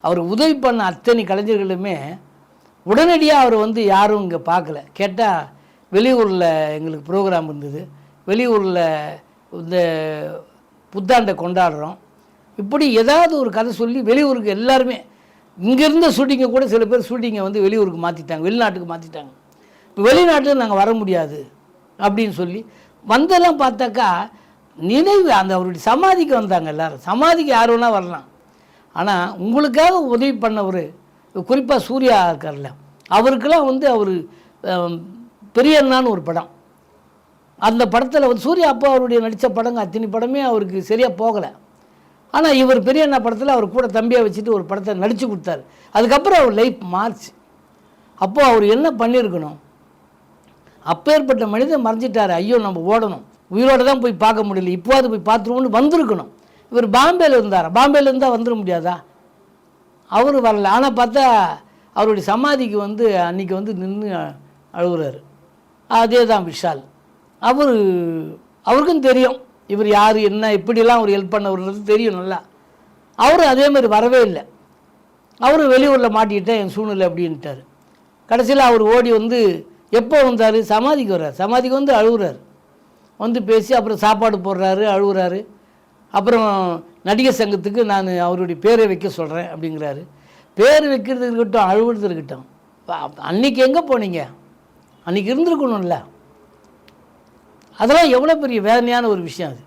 அவர் உதவி பண்ண அத்தனை கலைஞர்களுமே உடனடியாக அவர் வந்து யாரும் இங்கே பார்க்கல. கேட்டால் வெளியூரில் எங்களுக்கு ப்ரோக்ராம் இருந்தது, வெளியூரில் இந்த புத்தாண்டை கொண்டாடுறோம், இப்படி ஏதாவது ஒரு கதை சொல்லி வெளியூருக்கு எல்லாருமே இங்கேருந்த ஷூட்டிங்கை கூட சில பேர் ஷூட்டிங்கை வந்து வெளியூருக்கு மாற்றிட்டாங்க, வெளிநாட்டுக்கு மாற்றிட்டாங்க. இப்போ வெளிநாட்டில் நாங்கள் வர முடியாது அப்படின்னு சொல்லி வந்தெல்லாம் பார்த்தாக்கா நினைவு அந்த அவருடைய சமாதிக்கு வந்தாங்க. எல்லோரும் சமாதிக்கு யார் வேணால் வரலாம். ஆனால் உங்களுக்காக உதவி பண்ணவர், குறிப்பாக சூர்யா இருக்கார்ல, அவருக்கெல்லாம் வந்து அவர் பெரியண்ணான்னு ஒரு படம், அந்த படத்தில் வந்து சூர்யா அப்பா அவருடைய நடித்த படங்க அத்தனை படமே அவருக்கு சரியாக போகலை. ஆனால் இவர் பெரியண்ணா படத்தில் அவர் கூட தம்பியாக வச்சுட்டு ஒரு படத்தை நடித்து கொடுத்தாரு. அதுக்கப்புறம் அவர் லைஃப் மாறிச்சு. அப்போது அவர் என்ன பண்ணியிருக்கணும்? அப்பேற்பட்ட மனிதன் மறைஞ்சிட்டார், ஐயோ நம்ம ஓடணும், உயிரோடு தான் போய் பார்க்க முடியல, இப்போது போய் பார்த்துருவோன்னு வந்திருக்கணும். இவர் பாம்பேயில் இருந்தார், பாம்பேயில் இருந்தால் வந்துட முடியாதா? அவர் வரல. ஆனால் பார்த்தா அவருடைய சமாதிக்கு வந்து அன்றைக்கி வந்து நின்று அழுகுறாரு. அதே தான் விஷால். அவருக்கும் தெரியும் இவர் யார் என்ன எப்படிலாம் அவர் ஹெல்ப் பண்ணவர்ன்றது தெரியும் நல்லா. அவரும் அதே மாதிரி வரவே இல்லை. அவரும் வெளியூரில் மாட்டிக்கிட்டேன் என் சூழ்நிலை அப்படின்ட்டார். கடைசியில் அவர் ஓடி வந்து எப்போ வந்தார்? சமாதிக்கு வர்றார். சமாதிக்கு வந்து அழுகுறாரு, வந்து பேசி அப்புறம் சாப்பாடு போடுறாரு, அழுகுறாரு. அப்புறம் நடிகர் சங்கத்துக்கு நான் அவருடைய பேரை வைக்க சொல்கிறேன் அப்படிங்கிறாரு. பேர் வைக்கிறது இருக்கட்டும், அழுவுறது இருக்கட்டும், அன்றைக்கி எங்கே போனீங்க? அன்றைக்கி இருந்திருக்கணும்ல. அதெல்லாம் எவ்வளோ பெரிய வேதனையான ஒரு விஷயம் அது.